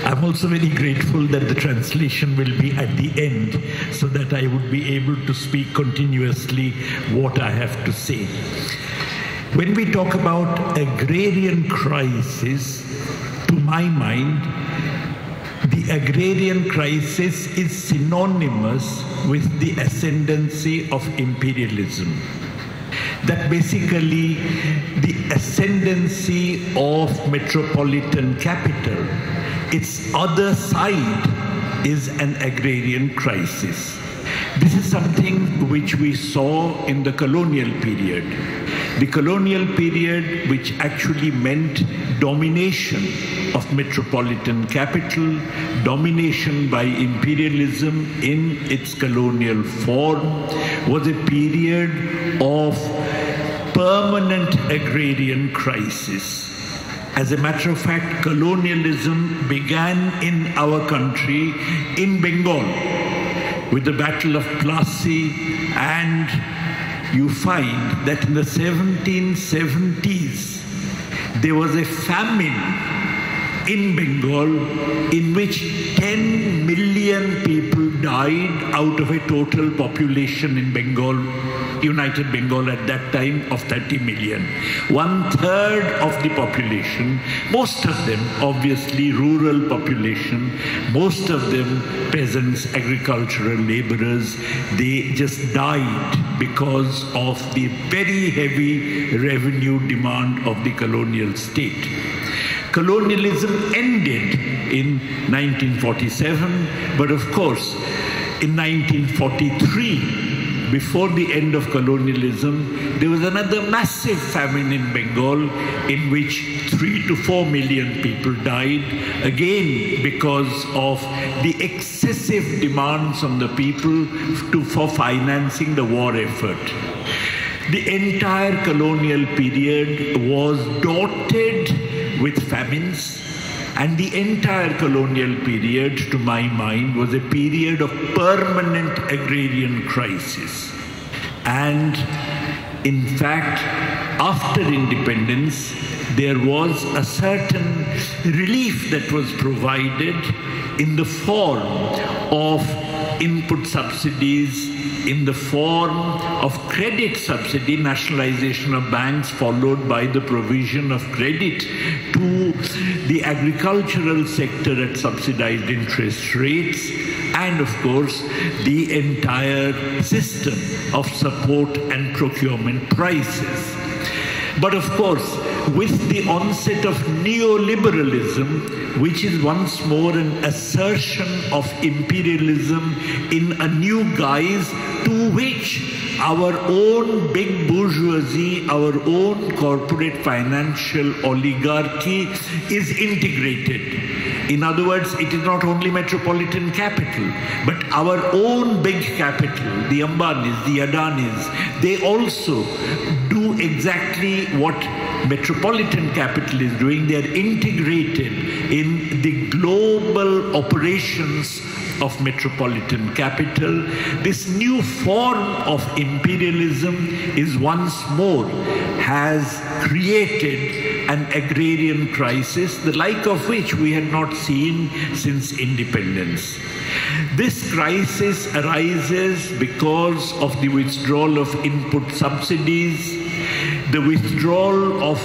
I'm also very grateful that the translation will be at the end so that I would be able to speak continuously what I have to say. When we talk about agrarian crisis, to my mind, the agrarian crisis is synonymous with the ascendancy of imperialism. That basically the ascendancy of metropolitan capital, its other side is an agrarian crisis. This is something which we saw in the colonial period. The colonial period, which actually meant domination of metropolitan capital, domination by imperialism in its colonial form, was a period of permanent agrarian crisis. As a matter of fact, colonialism began in our country in Bengal with the Battle of Plassey, and you find that in the 1770s there was a famine in Bengal in which 10 million people died out of a total population in Bengal, United Bengal at that time, of 30 million. 1/3 of the population, most of them obviously rural population, most of them peasants, agricultural laborers, they just died because of the very heavy revenue demand of the colonial state. Colonialism ended in 1947, but of course, in 1943, before the end of colonialism, there was another massive famine in Bengal in which 3 to 4 million people died, again because of the excessive demands on the people for financing the war effort. The entire colonial period was dotted with famines, and the entire colonial period, to my mind, was a period of permanent agrarian crisis. And in fact, after independence, there was a certain relief that was provided in the form of input subsidies, in the form of credit subsidy, nationalization of banks followed by the provision of credit to the agricultural sector at subsidized interest rates, and of course the entire system of support and procurement prices. But of course, with the onset of neoliberalism, which is once more an assertion of imperialism in a new guise, to which our own big bourgeoisie, our own corporate financial oligarchy is integrated. In other words, it is not only metropolitan capital, but our own big capital, the Ambanis, the Adanis, they also do exactly what metropolitan capital is doing. They are integrated in the global operations of metropolitan capital. This new form of imperialism is once more has created an agrarian crisis, the like of which we had not seen since independence. This crisis arises because of the withdrawal of input subsidies, the withdrawal of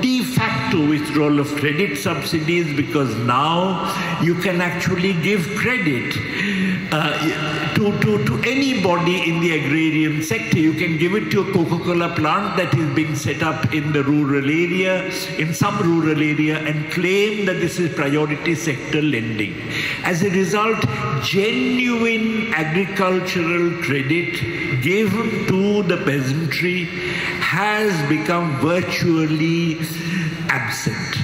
de facto withdrawal of credit subsidies, because now you can actually give credit to anybody in the agrarian sector. You can give it to a Coca-Cola plant that is being set up in the rural area, in some rural area, and claim that this is priority sector lending. As a result, genuine agricultural credit given to the peasantry has become virtually absent.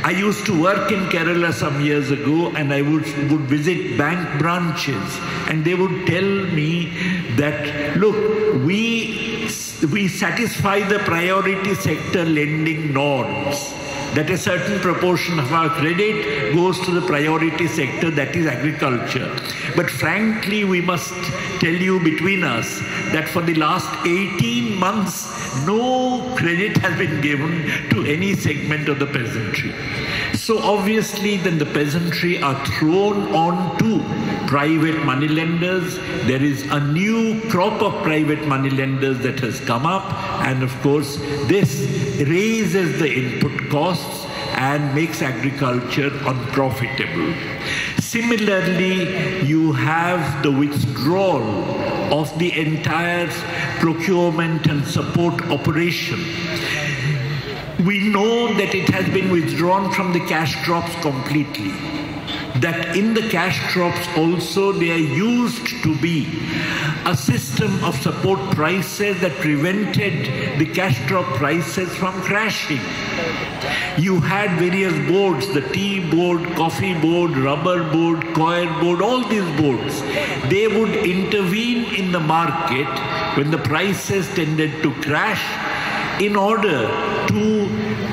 I used to work in Kerala some years ago, and I would visit bank branches, and they would tell me that, look, we satisfy the priority sector lending norms, that a certain proportion of our credit goes to the priority sector, that is agriculture. But frankly, we must tell you between us that for the last 18 months, no credit has been given to any segment of the peasantry. So obviously then the peasantry are thrown on to private moneylenders. There is a new crop of private moneylenders that has come up, and of course this raises the input costs and makes agriculture unprofitable. Similarly, you have the withdrawal of the entire procurement and support operation. We know that it has been withdrawn from the cash crops completely. That in the cash crops also there used to be a system of support prices that prevented the cash crop prices from crashing. You had various boards, the tea board, coffee board, rubber board, coir board, all these boards. They would intervene in the market when the prices tended to crash in order to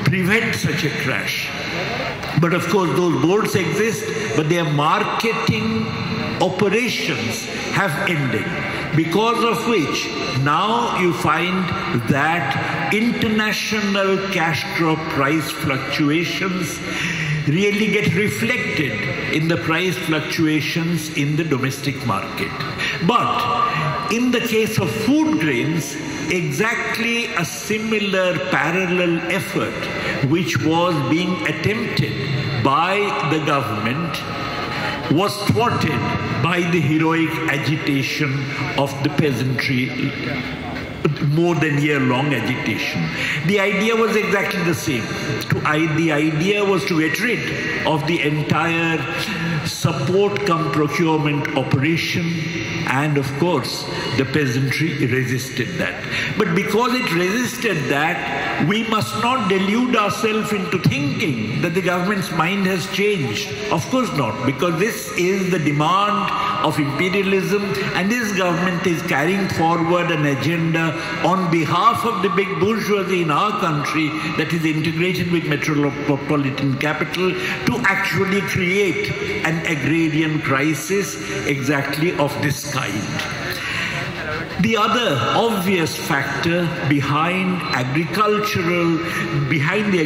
prevent such a crash. But of course those boards exist, but their marketing operations have ended, because of which now you find that international cash crop price fluctuations really get reflected in the price fluctuations in the domestic market. But in the case of food grains, exactly a similar parallel effort which was being attempted by the government was thwarted by the heroic agitation of the peasantry, more than year-long agitation. The idea was exactly the same. The idea was to get rid of the entire support cum procurement operation, and of course the peasantry resisted that. But because it resisted that, we must not delude ourselves into thinking that the government's mind has changed. Of course not, because this is the demand of imperialism, and this government is carrying forward an agenda on behalf of the big bourgeoisie in our country that is integrated with metropolitan capital to actually create an agrarian crisis exactly of this kind. The other obvious factor behind the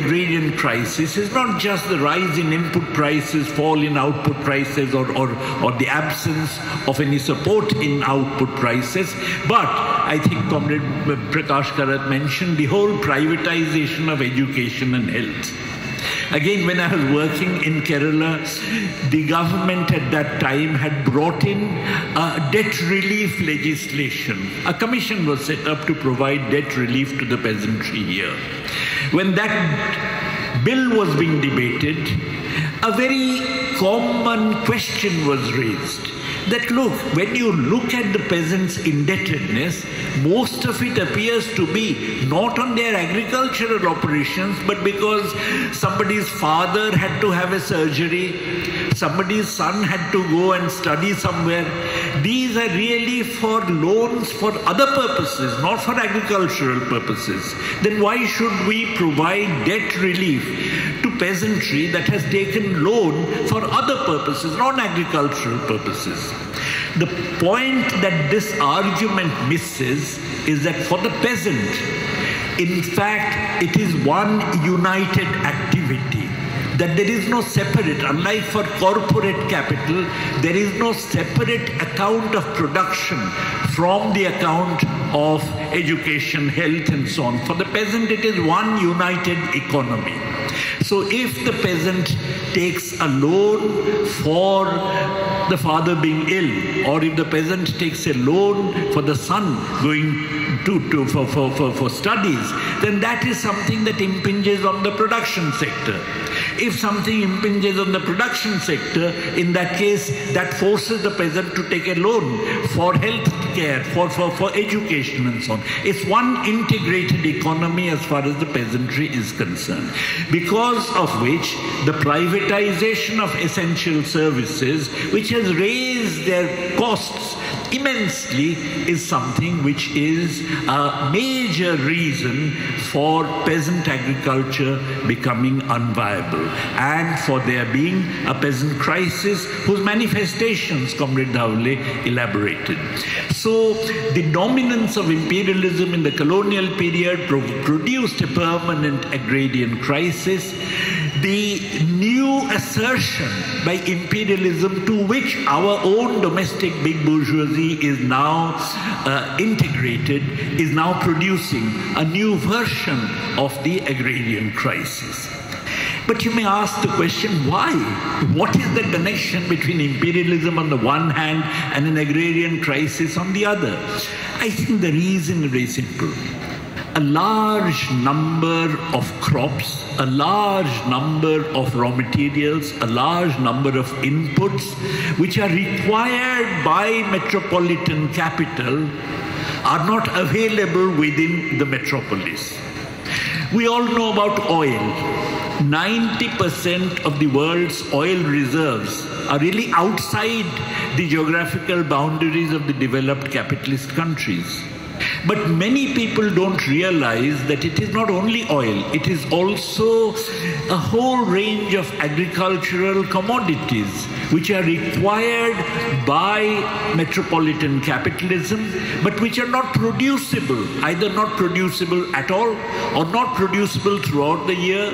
agrarian crisis is not just the rise in input prices, fall in output prices, or the absence of any support in output prices, but I think Comrade Prakash Karat mentioned the whole privatization of education and health. Again, when I was working in Kerala, the government at that time had brought in debt relief legislation. A commission was set up to provide debt relief to the peasantry here. When that bill was being debated, a very common question was raised. That look, when you look at the peasants' indebtedness, most of it appears to be not on their agricultural operations, but because somebody's father had to have a surgery, somebody's son had to go and study somewhere. These are really for loans for other purposes, not for agricultural purposes. Then why should we provide debt relief to peasantry that has taken loan for other purposes, non-agricultural purposes? The point that this argument misses is that for the peasant, in fact, it is one united activity. That there is no separate, unlike for corporate capital, there is no separate account of production from the account of education, health, and so on. For the peasant, it is one united economy. So if the peasant takes a loan for the father being ill, or if the peasant takes a loan for the son going for studies, then that is something that impinges on the production sector. If something impinges on the production sector, in that case, that forces the peasant to take a loan for health care, for education and so on. It's one integrated economy as far as the peasantry is concerned. Because of which, the privatization of essential services, which has raised their costs immensely, is something which is a major reason for peasant agriculture becoming unviable and for there being a peasant crisis whose manifestations Comrade Dhawale elaborated. So the dominance of imperialism in the colonial period produced a permanent agrarian crisis. The new new assertion by imperialism to which our own domestic big bourgeoisie is now integrated, is now producing a new version of the agrarian crisis. But you may ask the question, why? What is the connection between imperialism on the one hand and an agrarian crisis on the other? I think the reason is very simple. A large number of crops, a large number of raw materials, a large number of inputs which are required by metropolitan capital are not available within the metropolis. We all know about oil. 90% of the world's oil reserves are really outside the geographical boundaries of the developed capitalist countries. But many people don't realize that it is not only oil, it is also a whole range of agricultural commodities which are required by metropolitan capitalism, but which are not producible, either not producible at all or not producible throughout the year,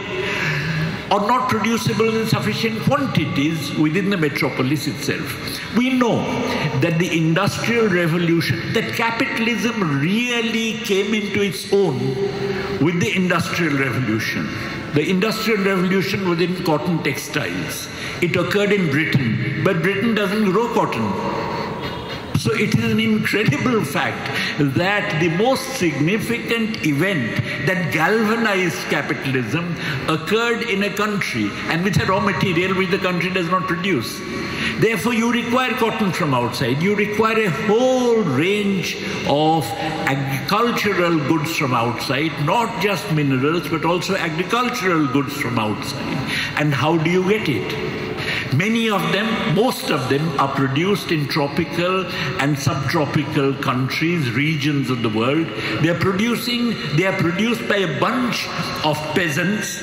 or not producible in sufficient quantities within the metropolis itself. We know that the Industrial Revolution, that capitalism really came into its own with the Industrial Revolution. The Industrial Revolution was in cotton textiles. It occurred in Britain, but Britain doesn't grow cotton. So it is an incredible fact that the most significant event that galvanized capitalism occurred in a country and with a raw material which the country does not produce. Therefore, you require cotton from outside. You require a whole range of agricultural goods from outside, not just minerals, but also agricultural goods from outside. And how do you get it? Many of them, most of them, are produced in tropical and subtropical countries, regions of the world. They are produced by a bunch of peasants.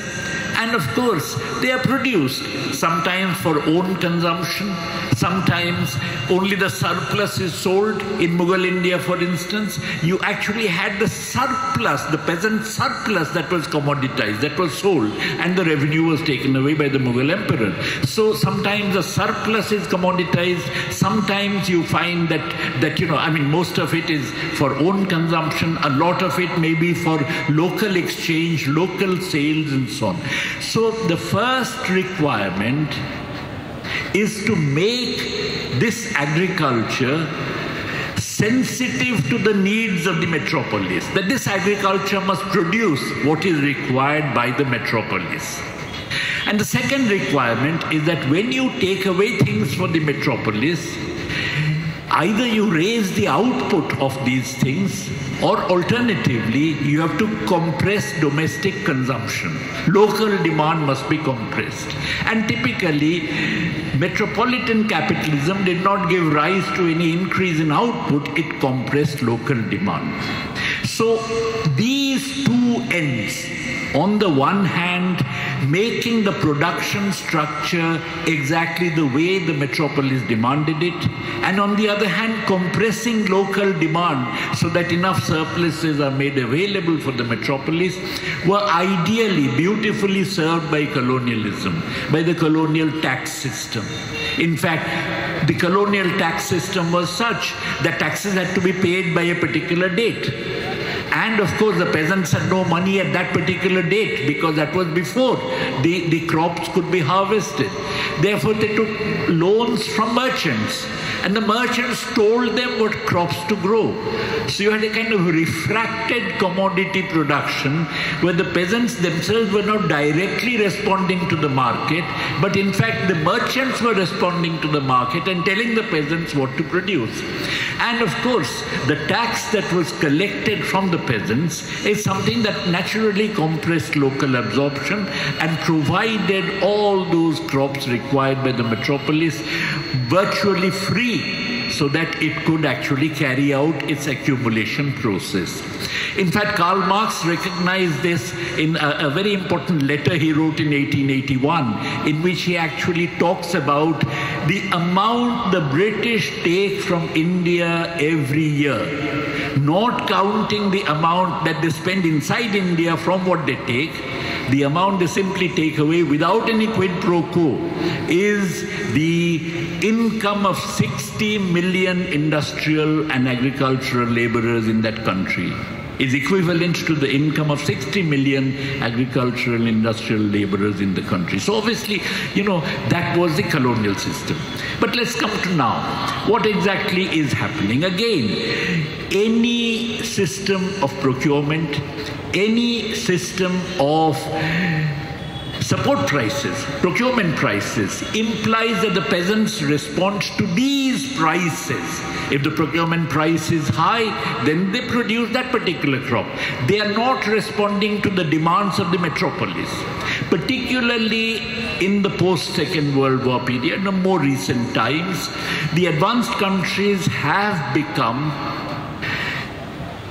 And of course, they are produced sometimes for own consumption, sometimes only the surplus is sold. In Mughal India, for instance, you actually had the surplus, the peasant surplus that was commoditized, that was sold, and the revenue was taken away by the Mughal emperor. So sometimes the surplus is commoditized, sometimes you find that most of it is for own consumption, a lot of it may be for local exchange, local sales and so on. So the first requirement is to make this agriculture sensitive to the needs of the metropolis, that this agriculture must produce what is required by the metropolis. And the second requirement is that when you take away things for the metropolis, either you raise the output of these things, or alternatively, you have to compress domestic consumption. Local demand must be compressed. And typically, metropolitan capitalism did not give rise to any increase in output, it compressed local demand. So these two ends, on the one hand, making the production structure exactly the way the metropolis demanded it, and on the other hand, compressing local demand so that enough surpluses are made available for the metropolis, were ideally, beautifully served by colonialism, by the colonial tax system. In fact, the colonial tax system was such that taxes had to be paid by a particular date. And of course, the peasants had no money at that particular date because that was before the crops could be harvested. Therefore, they took loans from merchants, and the merchants told them what crops to grow. So you had a kind of refracted commodity production where the peasants themselves were not directly responding to the market, but in fact the merchants were responding to the market and telling the peasants what to produce. And of course, the tax that was collected from the peasants is something that naturally compressed local absorption and provided all those crops required by the metropolis virtually free, so that it could actually carry out its accumulation process. In fact, Karl Marx recognized this in a very important letter he wrote in 1881, in which he actually talks about the amount the British take from India every year, not counting the amount that they spend inside India from what they take, the amount they simply take away without any quid pro quo is the income of 60 million industrial and agricultural laborers in that country. Is equivalent to the income of 60 million agricultural industrial laborers in the country. So obviously, you know, that was the colonial system. But let's come to now. What exactly is happening? Again, any system of procurement, any system of support prices, procurement prices, implies that the peasants respond to these prices. If the procurement price is high, then they produce that particular crop. They are not responding to the demands of the metropolis. Particularly in the post-Second World War period, in more recent times, the advanced countries have become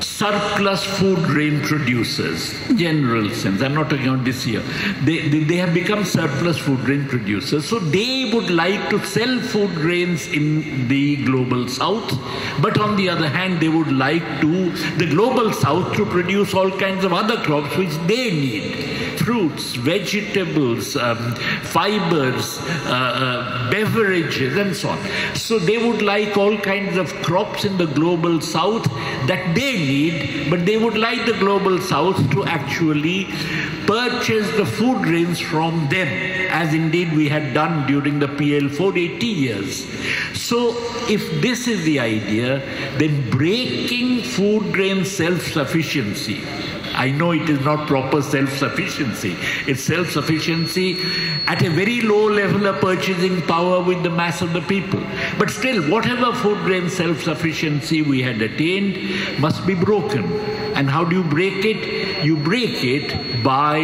surplus food grain producers, general sense. I'm not talking about this year. They have become surplus food grain producers. So they would like to sell food grains in the global south, but on the other hand, they would like the global south to produce all kinds of other crops which they need. Fruits, vegetables, fibers, beverages, and so on. So they would like all kinds of crops in the global south that they need, but they would like the global south to actually purchase the food grains from them, as indeed we had done during the PL 480 years. So if this is the idea, then breaking food grain self-sufficiency, I know it is not proper self-sufficiency. It's self-sufficiency at a very low level of purchasing power with the mass of the people. But still, whatever food grain self-sufficiency we had attained must be broken. And how do you break it? You break it by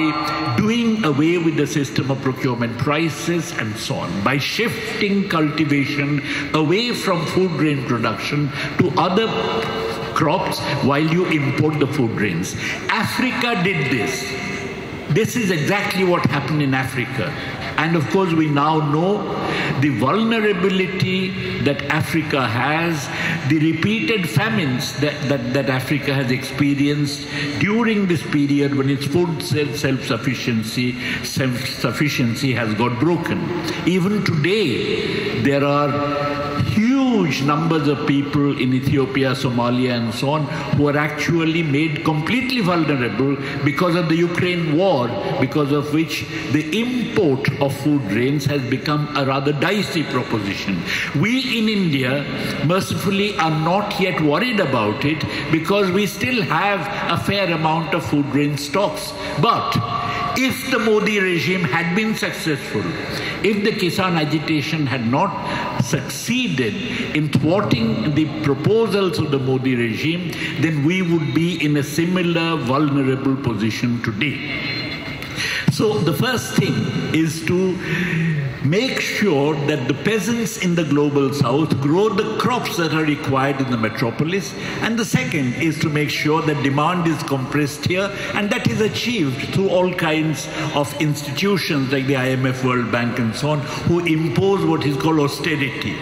doing away with the system of procurement prices and so on, by shifting cultivation away from food grain production to other crops while you import the food grains. Africa did this. This is exactly what happened in Africa. And of course, we now know the vulnerability that Africa has, the repeated famines that Africa has experienced during this period when its food self-sufficiency has got broken. Even today, there are huge numbers of people in Ethiopia, Somalia, and so on, who are actually made completely vulnerable because of the Ukraine war, because of which the import of food grains has become a rather dicey proposition. We in India, mercifully, are not yet worried about it because we still have a fair amount of food grain stocks. But if the Modi regime had been successful, if the Kisan agitation had not succeeded in thwarting the proposals of the Modi regime, then we would be in a similar vulnerable position today. So the first thing is to make sure that the peasants in the global south grow the crops that are required in the metropolis. And the second is to make sure that demand is compressed here, and that is achieved through all kinds of institutions like the IMF, World Bank, and so on, who impose what is called austerity.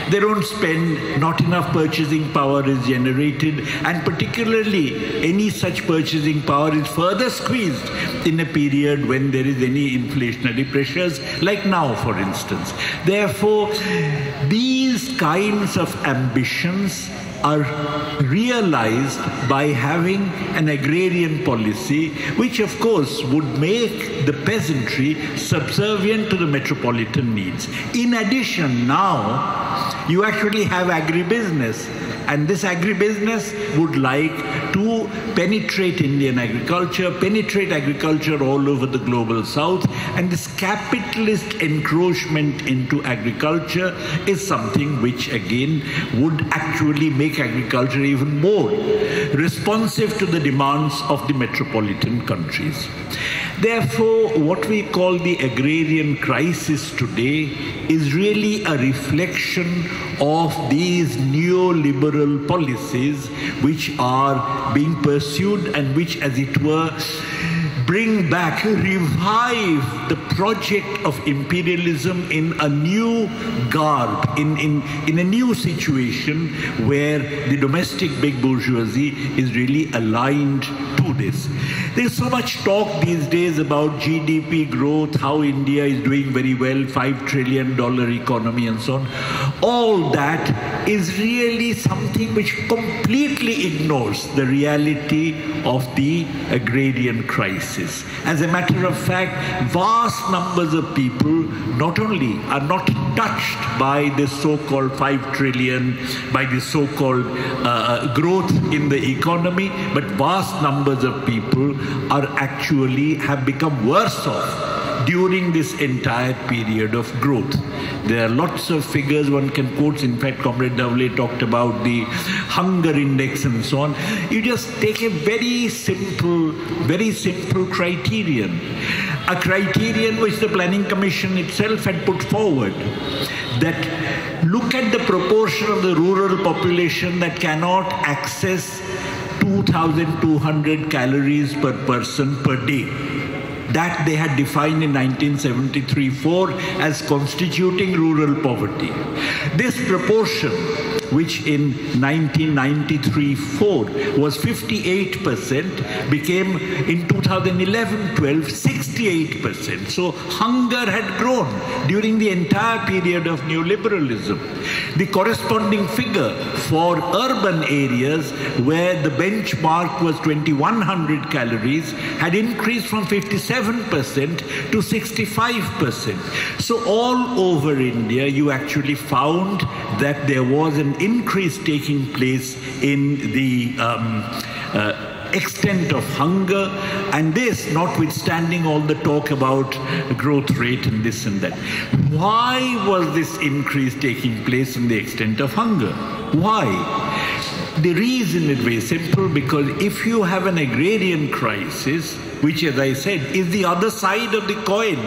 They don't spend, not enough purchasing power is generated, and particularly any such purchasing power is further squeezed in a period when there is any inflationary pressures, like now, for instance. Therefore, these kinds of ambitions are realized by having an agrarian policy, which of course would make the peasantry subservient to the metropolitan needs. In addition, now you actually have agribusiness, and this agribusiness would like to penetrate Indian agriculture, penetrate agriculture all over the global south, and this capitalist encroachment into agriculture is something which again would actually make agriculture even more responsive to the demands of the metropolitan countries. Therefore, what we call the agrarian crisis today is really a reflection of these neoliberal policies which are being pursued and which, as it were, bring back, revive the project of imperialism in a new garb, in a new situation where the domestic big bourgeoisie is really aligned to this. There's so much talk these days about GDP growth, how India is doing very well, $5 trillion economy and so on. All that is really something which completely ignores the reality of the agrarian crisis. As a matter of fact, vast numbers of people not only are not touched by this so-called 5 trillion, by this so-called growth in the economy, but vast numbers of people are actually have become worse off during this entire period of growth. There are lots of figures one can quote. In fact, Comrade Davle talked about the hunger index and so on. You just take a very simple criterion. A criterion which the Planning Commission itself had put forward, that look at the proportion of the rural population that cannot access 2,200 calories per person per day. That they had defined in 1973-4 as constituting rural poverty. This proportion, which in 1993-4 was 58%, became in 2011-12 68%. So hunger had grown during the entire period of neoliberalism. The corresponding figure for urban areas where the benchmark was 2,100 calories had increased from 57% to 65%. So all over India, you actually found that there was an increase taking place in the extent of hunger, and this notwithstanding all the talk about growth rate and this and that. Why was this increase taking place in the extent of hunger? Why? The reason is very simple, because if you have an agrarian crisis, which, as I said, is the other side of the coin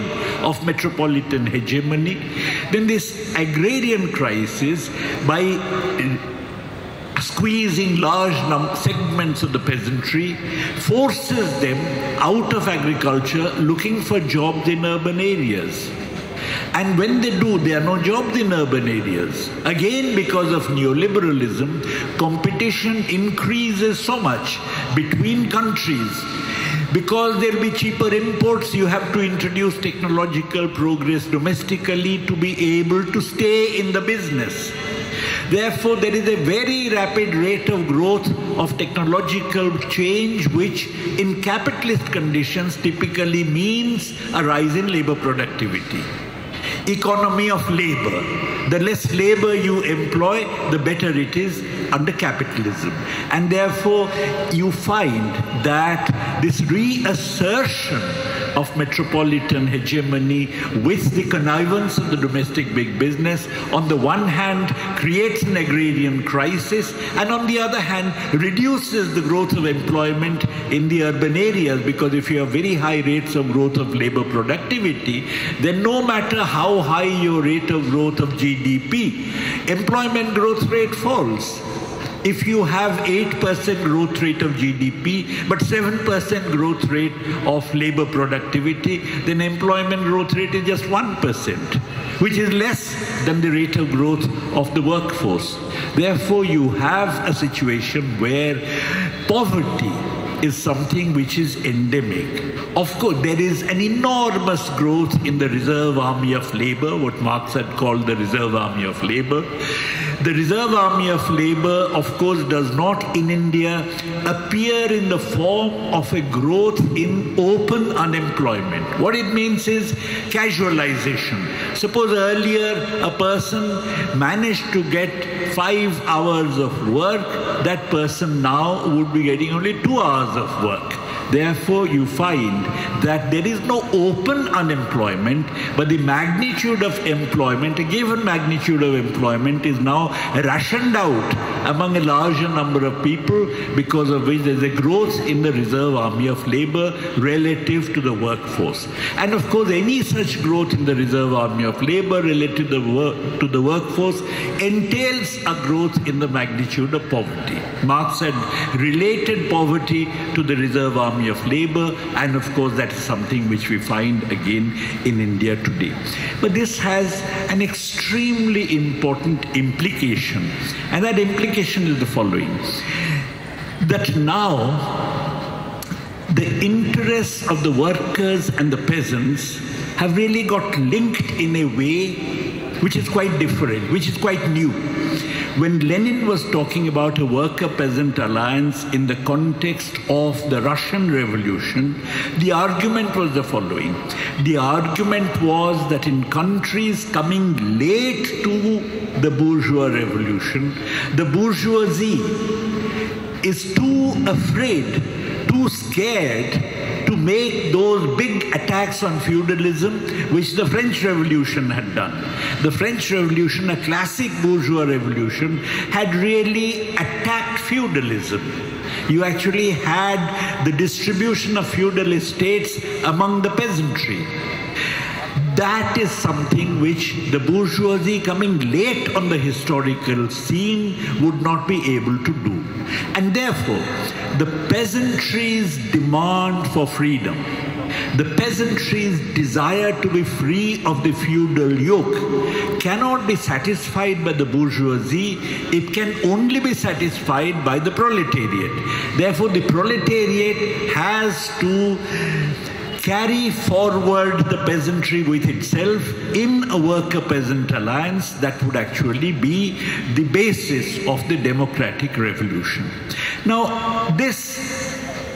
of metropolitan hegemony, then this agrarian crisis, by squeezing large segments of the peasantry, forces them out of agriculture looking for jobs in urban areas. And when they do, there are no jobs in urban areas. Again, because of neoliberalism, competition increases so much between countries. Because there will be cheaper imports, you have to introduce technological progress domestically to be able to stay in the business. Therefore, there is a very rapid rate of growth of technological change, which in capitalist conditions typically means a rise in labor productivity. Economy of labor. The less labor you employ, the better it is under capitalism. And therefore, you find that this reassertion of metropolitan hegemony with the connivance of the domestic big business, on the one hand, creates an agrarian crisis, and on the other hand, reduces the growth of employment in the urban areas, because if you have very high rates of growth of labor productivity, then no matter how high your rate of growth of GDP, employment growth rate falls. If you have 8% growth rate of GDP, but 7% growth rate of labor productivity, then employment growth rate is just 1%, which is less than the rate of growth of the workforce. Therefore, you have a situation where poverty is something which is endemic. Of course, there is an enormous growth in the reserve army of labor, what Marx had called the reserve army of labor. The reserve army of labor, of course, does not in India appear in the form of a growth in open unemployment. What it means is casualization. Suppose earlier a person managed to get 5 hours of work, that person now would be getting only 2 hours of work. Therefore, you find that there is no open unemployment, but the magnitude of employment, a given magnitude of employment, is now rationed out among a larger number of people, because of which there is a growth in the reserve army of labor relative to the workforce. And of course, any such growth in the reserve army of labor relative to the workforce entails a growth in the magnitude of poverty. Marx had related poverty to the reserve army army of labor, and of course that is something which we find again in India today. But this has an extremely important implication, and that implication is the following: that now the interests of the workers and the peasants have really got linked in a way which is quite different, which is quite new. When Lenin was talking about a worker-peasant alliance in the context of the Russian Revolution, the argument was the following. The argument was that in countries coming late to the bourgeois revolution, the bourgeoisie is too afraid, too scared to make those big attacks on feudalism which the French Revolution had done. The French Revolution, a classic bourgeois revolution, had really attacked feudalism. You actually had the distribution of feudal estates among the peasantry. That is something which the bourgeoisie coming late on the historical scene would not be able to do. And therefore, the peasantry's demand for freedom, the peasantry's desire to be free of the feudal yoke cannot be satisfied by the bourgeoisie. It can only be satisfied by the proletariat. Therefore, the proletariat has to carry forward the peasantry with itself in a worker-peasant alliance that would actually be the basis of the democratic revolution. Now, this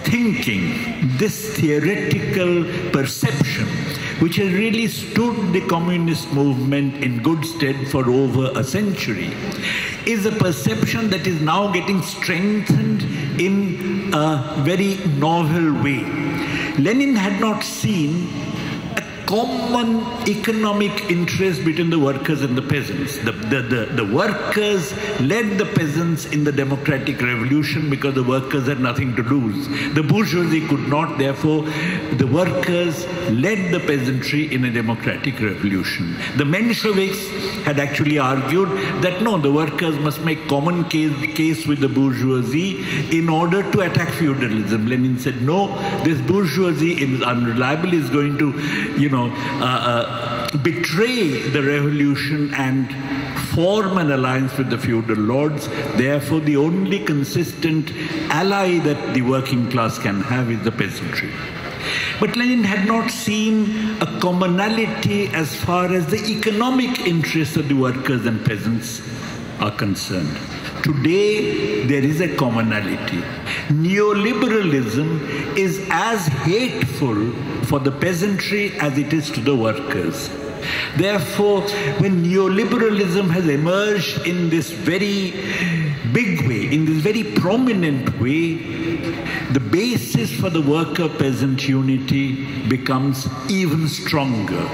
thinking, this theoretical perception, which has really stood the communist movement in good stead for over a century, is a perception that is now getting strengthened in a very novel way. Lenin had not seen a common economic interest between the workers and the peasants. The workers led the peasants in the democratic revolution because the workers had nothing to lose. The bourgeoisie could not, therefore the workers led the peasantry in a democratic revolution. The Mensheviks had actually argued that no, the workers must make common case with the bourgeoisie in order to attack feudalism. Lenin said, no, this bourgeoisie is unreliable, is going to, betray the revolution and form an alliance with the feudal lords. Therefore, the only consistent ally that the working class can have is the peasantry. But Lenin had not seen a commonality as far as the economic interests of the workers and peasants are concerned. Today, there is a commonality. Neoliberalism is as hateful for the peasantry as it is to the workers. Therefore, when neoliberalism has emerged in this very big way, in this very prominent way, the basis for the worker-peasant unity becomes even stronger.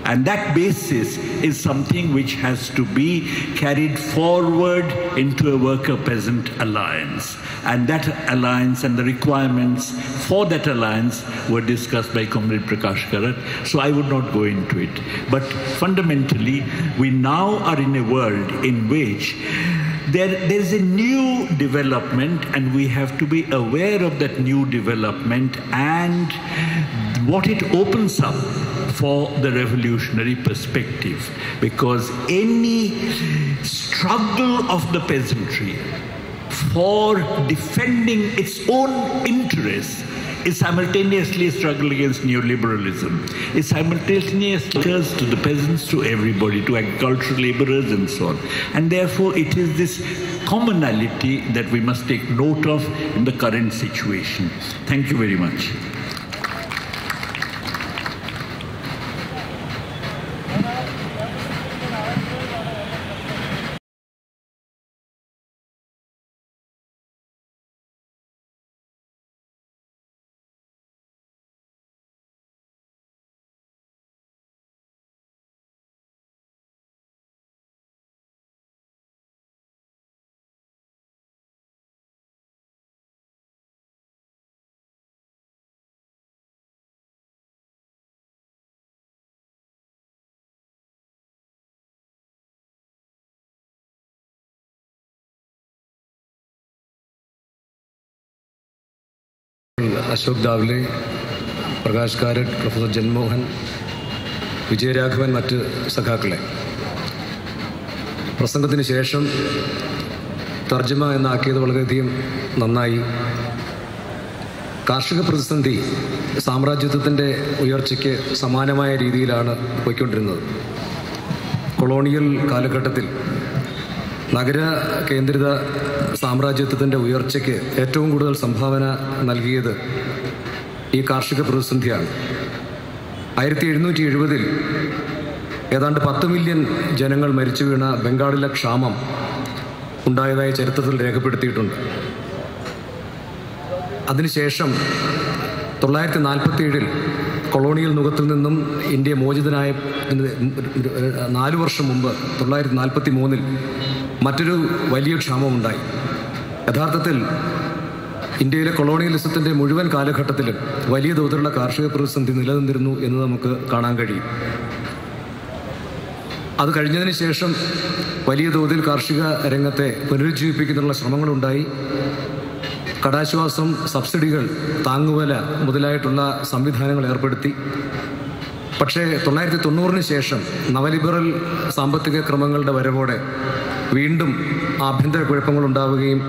And that basis is something which has to be carried forward into a worker-peasant alliance. And that alliance and the requirements for that alliance were discussed by Comrade Prakash Karat, so I would not go into it. But fundamentally, we now are in a world in which there is a new development, and we have to be aware of that new development and what it opens up for the revolutionary perspective. Because any struggle of the peasantry for defending its own interests is simultaneously a struggle against neoliberalism. It simultaneously occurs to the peasants, to everybody, to agricultural laborers and so on. And therefore it is this commonality that we must take note of in the current situation. Thank you very much. Ashok Dhawale, Prakash Karat, professor Janmohan, Vijayaraghavan, മറ്റ് സഖാക്കളെ, പ്രസംഗത്തിന് ശേഷം തർജ്ജമ എന്നാക്കിയത് വളരെയധികം നന്നായി. കാർഷിക പ്രതിസന്ധി സാമ്രാജ്യത്വത്തിൻ്റെ ഉയർച്ചയ്ക്ക് സമാനമായ രീതിയിലാണ് പോയിക്കൊണ്ടിരുന്നത്. കൊളോണിയൽ കാലഘട്ടത്തിൽ നഗര കേന്ദ്രിത സാമ്രാജ്യത്വത്തിൻ്റെ ഉയർച്ചയ്ക്ക് ഏറ്റവും കൂടുതൽ സംഭാവന നൽകിയത് ഈ കാർഷിക പ്രതിസന്ധിയാണ്. 1770 ഏതാണ്ട് 10 മില്യൺ ജനങ്ങൾ മരിച്ചു വീണ ബംഗാളിലെ ക്ഷാമം ഉണ്ടായതായി ചരിത്രത്തിൽ രേഖപ്പെടുത്തിയിട്ടുണ്ട്. അതിനുശേഷം 947 കൊളോണിയൽ നുഖത്തിൽ നിന്നും ഇന്ത്യ മോചിതനായ 4 വർഷം മുമ്പ് 943 മറ്റൊരു വലിയ ക്ഷാമമുണ്ടായി. യഥാർത്ഥത്തിൽ ഇന്ത്യയിലെ കൊളോണിയലിസത്തിൻ്റെ മുഴുവൻ കാലഘട്ടത്തിലും വലിയ തോതിലുള്ള കാർഷിക പ്രതിസന്ധി നിലനിന്നിരുന്നു എന്ന് നമുക്ക് കാണാൻ കഴിയും. അത് കഴിഞ്ഞതിന് ശേഷം വലിയ തോതിൽ കാർഷിക രംഗത്തെ പുനരുജ്ജീവിപ്പിക്കുന്നതിനുള്ള ശ്രമങ്ങളുണ്ടായി. കടാശ്വാസം, സബ്സിഡികൾ, താങ്ങുവില മുതലായിട്ടുള്ള സംവിധാനങ്ങൾ ഏർപ്പെടുത്തി. പക്ഷേ 1990 ശേഷം നവലിബറൽ സാമ്പത്തിക ക്രമങ്ങളുടെ വരവോടെ വീണ്ടും ആഭ്യന്തര കുഴപ്പങ്ങളുണ്ടാവുകയും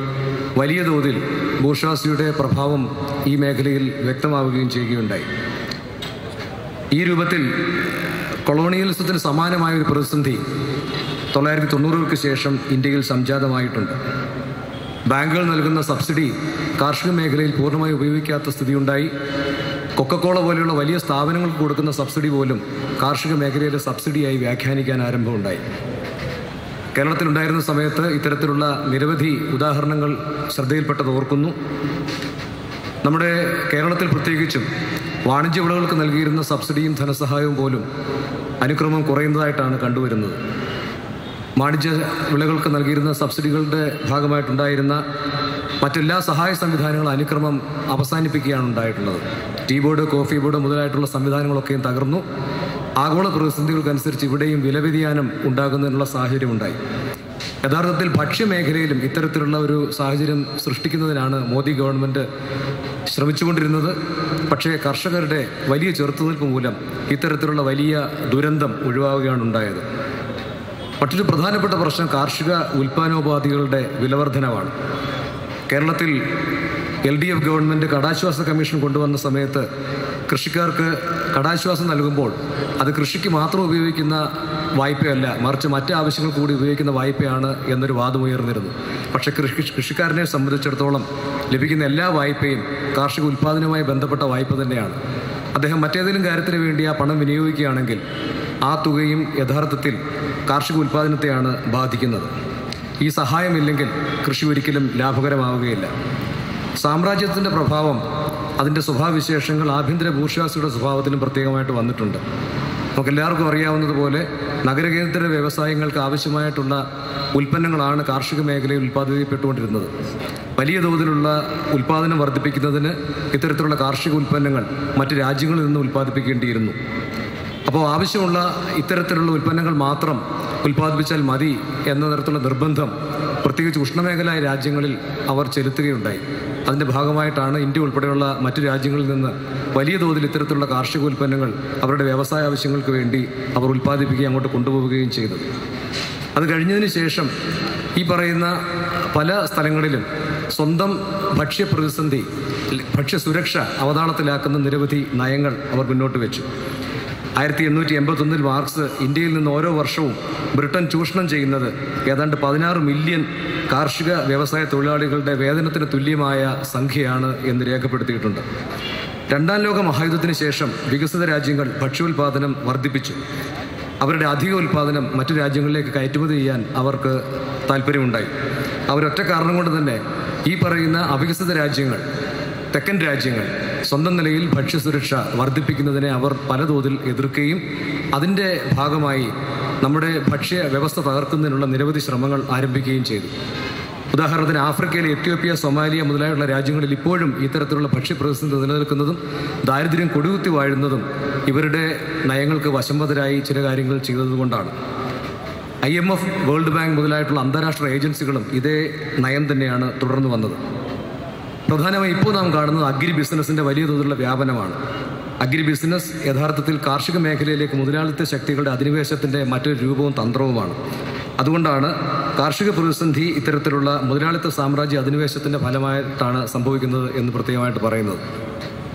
വലിയ തോതിൽ ബൂർഷ്വാസിയുടെ പ്രഭാവം ഈ മേഖലയിൽ വ്യക്തമാവുകയും ചെയ്യുകയുണ്ടായി. ഈ രൂപത്തിൽ കൊളോണിയലിസത്തിന് സമാനമായ ഒരു പ്രതിസന്ധി 1990-കൾക്ക് ശേഷം ഇന്ത്യയിൽ സംജാതമായിട്ടുണ്ട്. ബാങ്കുകൾ നൽകുന്ന സബ്സിഡി കാർഷിക മേഖലയിൽ പൂർണ്ണമായി ഉപയോഗിക്കാത്ത സ്ഥിതിയുണ്ടായി. കൊക്കക്കോള പോലെയുള്ള വലിയ സ്ഥാപനങ്ങൾക്ക് കൊടുക്കുന്ന സബ്സിഡി പോലും കാർഷിക മേഖലയിലെ സബ്സിഡിയായി വ്യാഖ്യാനിക്കാൻ ആരംഭമുണ്ടായി. കേരളത്തിലുണ്ടായിരുന്ന സമയത്ത് ഇത്തരത്തിലുള്ള നിരവധി ഉദാഹരണങ്ങൾ ശ്രദ്ധയിൽപ്പെട്ടത് ഓർക്കുന്നു. നമ്മുടെ കേരളത്തിൽ പ്രത്യേകിച്ചും വാണിജ്യ വിളകൾക്ക് നൽകിയിരുന്ന സബ്സിഡിയും ധനസഹായവും പോലും അനുക്രമം കുറയുന്നതായിട്ടാണ് കണ്ടുവരുന്നത്. വാണിജ്യ വിളകൾക്ക് നൽകിയിരുന്ന സബ്സിഡികളുടെ ഭാഗമായിട്ടുണ്ടായിരുന്ന മറ്റെല്ലാ സഹായ സംവിധാനങ്ങളും അനുക്രമം അവസാനിപ്പിക്കുകയാണ് ഉണ്ടായിട്ടുള്ളത്. ടീ ബോർഡ്, കോഫി ബോർഡ് മുതലായിട്ടുള്ള സംവിധാനങ്ങളൊക്കെയും തകർന്നു. ആഗോള പ്രതിസന്ധികൾക്കനുസരിച്ച് ഇവിടെയും വിലവ്യതിയാനം ഉണ്ടാകുന്നതിനുള്ള സാഹചര്യമുണ്ടായി. യഥാർത്ഥത്തിൽ ഭക്ഷ്യമേഖലയിലും ഇത്തരത്തിലുള്ള ഒരു സാഹചര്യം സൃഷ്ടിക്കുന്നതിനാണ് മോദി ഗവൺമെൻറ് ശ്രമിച്ചുകൊണ്ടിരുന്നത്. പക്ഷേ കർഷകരുടെ വലിയ ചെറുത്തുനിൽപ്പ് മൂലം ഇത്തരത്തിലുള്ള വലിയ ദുരന്തം ഒഴിവാവുകയാണ് ഉണ്ടായത്. മറ്റൊരു പ്രധാനപ്പെട്ട പ്രശ്നം കാർഷിക ഉൽപ്പാദനോപാധികളുടെ വിലവർധനവാണ്. കേരളത്തിൽ LDF ഗവൺമെൻറ് കടാശ്വാസ കമ്മീഷൻ കൊണ്ടുവന്ന സമയത്ത് കൃഷിക്കാർക്ക് കടാശ്വാസം നൽകുമ്പോൾ അത് കൃഷിക്ക് മാത്രം ഉപയോഗിക്കുന്ന വായ്പയല്ല, മറിച്ച് മറ്റ് ആവശ്യങ്ങൾ കൂടി ഉപയോഗിക്കുന്ന വായ്പയാണ് എന്നൊരു വാദമുയർന്നിരുന്നു. പക്ഷേ കൃഷിക്കാരനെ സംബന്ധിച്ചിടത്തോളം ലഭിക്കുന്ന എല്ലാ വായ്പയും കാർഷിക ഉൽപ്പാദനവുമായി ബന്ധപ്പെട്ട വായ്പ തന്നെയാണ്. അദ്ദേഹം മറ്റേതെങ്കിലും കാര്യത്തിന് വേണ്ടി ആ പണം വിനിയോഗിക്കുകയാണെങ്കിൽ ആ തുകയും യഥാർത്ഥത്തിൽ കാർഷിക ഉൽപ്പാദനത്തെയാണ് ബാധിക്കുന്നത്. ഈ സഹായമില്ലെങ്കിൽ കൃഷി ഒരിക്കലും ലാഭകരമാവുകയില്ല. സാമ്രാജ്യത്തിൻ്റെ പ്രഭാവം, അതിൻ്റെ സ്വഭാവവിശേഷങ്ങൾ ആഭ്യന്തര ബൂർഷ്വാസിയുടെ സ്വഭാവത്തിലും പ്രത്യേകമായിട്ട് വന്നിട്ടുണ്ട്. നമുക്കെല്ലാവർക്കും അറിയാവുന്നതുപോലെ നഗരകേന്ദ്ര വ്യവസായങ്ങൾക്ക് ആവശ്യമായിട്ടുള്ള ഉൽപ്പന്നങ്ങളാണ് കാർഷിക മേഖലയിൽ ഉൽപ്പാദിപ്പിക്കപ്പെട്ടുകൊണ്ടിരുന്നത്. വലിയ തോതിലുള്ള ഉൽപ്പാദനം വർദ്ധിപ്പിക്കുന്നതിന് ഇത്തരത്തിലുള്ള കാർഷിക ഉൽപ്പന്നങ്ങൾ മറ്റ് രാജ്യങ്ങളിൽ നിന്ന് ഉൽപ്പാദിപ്പിക്കേണ്ടിയിരുന്നു. അപ്പോൾ ആവശ്യമുള്ള ഇത്തരത്തിലുള്ള ഉൽപ്പന്നങ്ങൾ മാത്രം ഉൽപ്പാദിപ്പിച്ചാൽ മതി എന്ന തരത്തിലുള്ള നിർബന്ധം പ്രത്യേകിച്ച് ഉഷ്ണമേഖലാ രാജ്യങ്ങളിൽ അവർ ചെലുത്തുകയുണ്ടായി. അതിൻ്റെ ഭാഗമായിട്ടാണ് ഇന്ത്യ ഉൾപ്പെടെയുള്ള മറ്റു രാജ്യങ്ങളിൽ നിന്ന് വലിയ തോതിൽ ഇത്തരത്തിലുള്ള കാർഷിക ഉൽപ്പന്നങ്ങൾ അവരുടെ വ്യവസായ ആവശ്യങ്ങൾക്ക് വേണ്ടി അവർ ഉൽപ്പാദിപ്പിക്കുകയും അങ്ങോട്ട് കൊണ്ടുപോവുകയും ചെയ്തത്. അത് കഴിഞ്ഞതിന് ശേഷം ഈ പറയുന്ന പല സ്ഥലങ്ങളിലും സ്വന്തം ഭക്ഷ്യപ്രതിസന്ധി, ഭക്ഷ്യസുരക്ഷ അവതാളത്തിലാക്കുന്ന നിരവധി നയങ്ങൾ അവർ മുന്നോട്ട് വെച്ചു. 1881 മാർക്സ് ഇന്ത്യയിൽ നിന്ന് ഓരോ വർഷവും ബ്രിട്ടൻ ചൂഷണം ചെയ്യുന്നത് ഏതാണ്ട് 16 മില്യൺ കാർഷിക വ്യവസായ തൊഴിലാളികളുടെ വേതനത്തിന് തുല്യമായ സംഖ്യയാണ് എന്ന് രേഖപ്പെടുത്തിയിട്ടുണ്ട്. രണ്ടാം ലോക മഹായുദ്ധത്തിന് ശേഷം വികസിത രാജ്യങ്ങൾ ഭക്ഷ്യോൽപാദനം വർദ്ധിപ്പിച്ചു. അവരുടെ അധിക ഉൽപ്പാദനം മറ്റു രാജ്യങ്ങളിലേക്ക് കയറ്റുമതി ചെയ്യാൻ അവർക്ക് താല്പര്യമുണ്ടായി. അവരൊറ്റ കാരണം കൊണ്ട് തന്നെ ഈ പറയുന്ന അവികസിത രാജ്യങ്ങൾ, തെക്കൻ രാജ്യങ്ങൾ സ്വന്തം നിലയിൽ ഭക്ഷ്യസുരക്ഷ വർദ്ധിപ്പിക്കുന്നതിനെ അവർ പലതോതിൽ എതിർക്കുകയും അതിൻ്റെ ഭാഗമായി നമ്മുടെ ഭക്ഷ്യ വ്യവസ്ഥ തകർക്കുന്നതിനുള്ള നിരവധി ശ്രമങ്ങൾ ആരംഭിക്കുകയും ചെയ്തു. ഉദാഹരണത്തിന് ആഫ്രിക്കയിലെ എത്യോപ്യ, സൊമാലിയ മുതലായുള്ള രാജ്യങ്ങളിൽ ഇപ്പോഴും ഇത്തരത്തിലുള്ള ഭക്ഷ്യപ്രതിസന്ധി നിലനിൽക്കുന്നതും ദാരിദ്ര്യം കൊടികുത്തി വാഴുന്നതും ഇവരുടെ നയങ്ങൾക്ക് വശംവദരായി ചില കാര്യങ്ങൾ ചെയ്തതുകൊണ്ടാണ്. IMF, വേൾഡ് ബാങ്ക് മുതലായിട്ടുള്ള അന്താരാഷ്ട്ര ഏജൻസികളും ഇതേ നയം തന്നെയാണ് തുടർന്നു വന്നത്. പ്രധാനമായും ഇപ്പോൾ നാം കാണുന്നത് അഗ്രി ബിസിനസിൻ്റെ വലിയ തോതിലുള്ള വ്യാപനമാണ്. അഗ്രി ബിസിനസ് യഥാർത്ഥത്തിൽ കാർഷിക മേഖലയിലേക്ക് മുതലാളിത്ത ശക്തികളുടെ അധിനിവേശത്തിൻ്റെ മറ്റൊരു രൂപവും തന്ത്രവുമാണ്. അതുകൊണ്ടാണ് കാർഷിക പ്രതിസന്ധി ഇത്തരത്തിലുള്ള മുതലാളിത്ത സാമ്രാജ്യ അധിനിവേശത്തിൻ്റെ ഫലമായിട്ടാണ് സംഭവിക്കുന്നത് എന്ന് പ്രത്യേകമായിട്ട് പറയുന്നത്.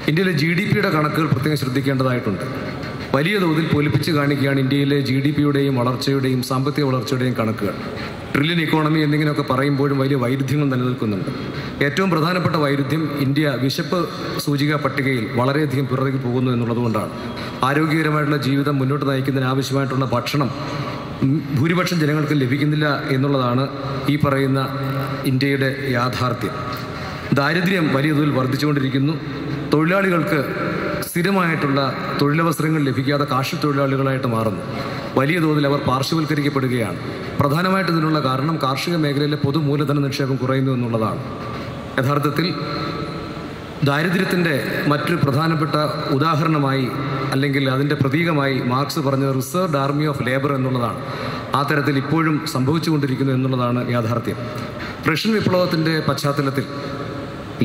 ഇന്ത്യയിലെ GDPയുടെ കണക്കുകൾ പ്രത്യേകം ശ്രദ്ധിക്കേണ്ടതായിട്ടുണ്ട്. വലിയ തോതിൽ പൊലിപ്പിച്ച് കാണിക്കുകയാണ് ഇന്ത്യയിലെ GDPയുടെയും വളർച്ചയുടെയും സാമ്പത്തിക വളർച്ചയുടെയും കണക്കുകൾ. ട്രില്യൺ ഇക്കോണമി എന്നിങ്ങനെയൊക്കെ പറയുമ്പോഴും വലിയ വൈരുദ്ധ്യങ്ങൾ നിലനിൽക്കുന്നുണ്ട്. ഏറ്റവും പ്രധാനപ്പെട്ട വൈരുദ്ധ്യം ഇന്ത്യ വിശപ്പ് സൂചിക പട്ടികയിൽ വളരെയധികം പിറകെ പോകുന്നു എന്നുള്ളതുകൊണ്ടാണ്. ആരോഗ്യകരമായിട്ടുള്ള ജീവിതം മുന്നോട്ട് നയിക്കുന്നതിന് ആവശ്യമായിട്ടുള്ള ഭക്ഷണം ഭൂരിപക്ഷം ജനങ്ങൾക്ക് ലഭിക്കുന്നില്ല എന്നുള്ളതാണ് ഈ പറയുന്ന ഇന്ത്യയുടെ യാഥാർത്ഥ്യം. ദാരിദ്ര്യം വലിയ തോതിൽ വർദ്ധിച്ചുകൊണ്ടിരിക്കുന്നു. തൊഴിലാളികൾക്ക് സ്ഥിരമായിട്ടുള്ള തൊഴിലവസരങ്ങൾ ലഭിക്കാതെ കാർഷിക തൊഴിലാളികളായിട്ട് മാറുന്നു. വലിയ തോതിൽ അവർ പാർശ്വവൽക്കരിക്കപ്പെടുകയാണ്. പ്രധാനമായിട്ടും ഇതിനുള്ള കാരണം കാർഷിക മേഖലയിലെ പൊതുമൂലധന നിക്ഷേപം കുറയുന്നു എന്നുള്ളതാണ്. യഥാർത്ഥത്തിൽ ദാരിദ്ര്യത്തിൻ്റെ മറ്റൊരു പ്രധാനപ്പെട്ട ഉദാഹരണമായി അല്ലെങ്കിൽ അതിൻ്റെ പ്രതീകമായി മാർക്സ് പറഞ്ഞത് റിസർവ്ഡ് ആർമി ഓഫ് ലേബർ എന്നുള്ളതാണ്. ആ തരത്തിൽ ഇപ്പോഴും സംഭവിച്ചുകൊണ്ടിരിക്കുന്നു എന്നുള്ളതാണ് യാഥാർത്ഥ്യം. റഷ്യൻ വിപ്ലവത്തിൻ്റെ പശ്ചാത്തലത്തിൽ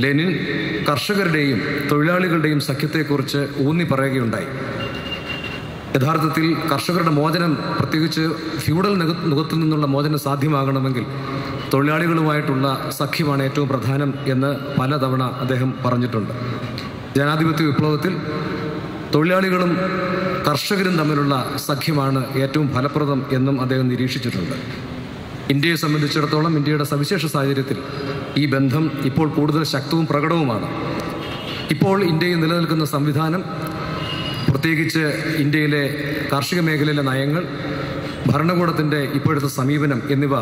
ലെനിൻ കർഷകരുടെയും തൊഴിലാളികളുടെയും സഖ്യത്തെക്കുറിച്ച് ഊന്നി പറയുകയുണ്ടായി. യഥാർത്ഥത്തിൽ കർഷകരുടെ മോചനം, പ്രത്യേകിച്ച് ഫ്യൂഡൽ നുഖത്തിൽ നിന്നുള്ള മോചനം സാധ്യമാകണമെങ്കിൽ തൊഴിലാളികളുമായിട്ടുള്ള സഖ്യമാണ് ഏറ്റവും പ്രധാനം എന്ന് പലതവണ അദ്ദേഹം പറഞ്ഞിട്ടുണ്ട്. ജനാധിപത്യ വിപ്ലവത്തിൽ തൊഴിലാളികളും കർഷകരും തമ്മിലുള്ള സഖ്യമാണ് ഏറ്റവും ഫലപ്രദം എന്നും അദ്ദേഹം നിരീക്ഷിച്ചിട്ടുണ്ട്. ഇന്ത്യയെ സംബന്ധിച്ചിടത്തോളം ഇന്ത്യയുടെ സവിശേഷ സാഹചര്യത്തിൽ ഈ ബന്ധം ഇപ്പോൾ കൂടുതൽ ശക്തവും പ്രകടവുമാണ്. ഇപ്പോൾ ഇന്ത്യയിൽ നിലനിൽക്കുന്ന സംവിധാനം, പ്രത്യേകിച്ച് ഇന്ത്യയിലെ കാർഷിക മേഖലയിലെ നയങ്ങൾ, ഭരണകൂടത്തിൻ്റെ ഇപ്പോഴത്തെ സമീപനം എന്നിവ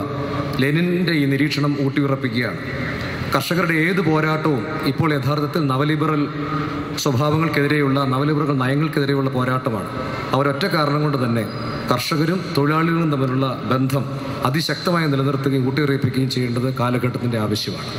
ലെനിൻ്റെ ഈ നിരീക്ഷണം ഊട്ടിയുറപ്പിക്കുകയാണ്. കർഷകരുടെ ഏത് പോരാട്ടവും ഇപ്പോൾ യഥാർത്ഥത്തിൽ നവലിബറൽ സ്വഭാവങ്ങൾക്കെതിരെയുള്ള, നവലിബറൽ നയങ്ങൾക്കെതിരെയുള്ള പോരാട്ടമാണ്. അവരൊറ്റ കാരണം കൊണ്ട് തന്നെ കർഷകരും തൊഴിലാളികളും തമ്മിലുള്ള ബന്ധം അതിശക്തമായി നിലനിർത്തുകയും ഊട്ടിയുറപ്പിക്കുകയും ചെയ്യേണ്ടത് കാലഘട്ടത്തിൻ്റെ ആവശ്യമാണ്.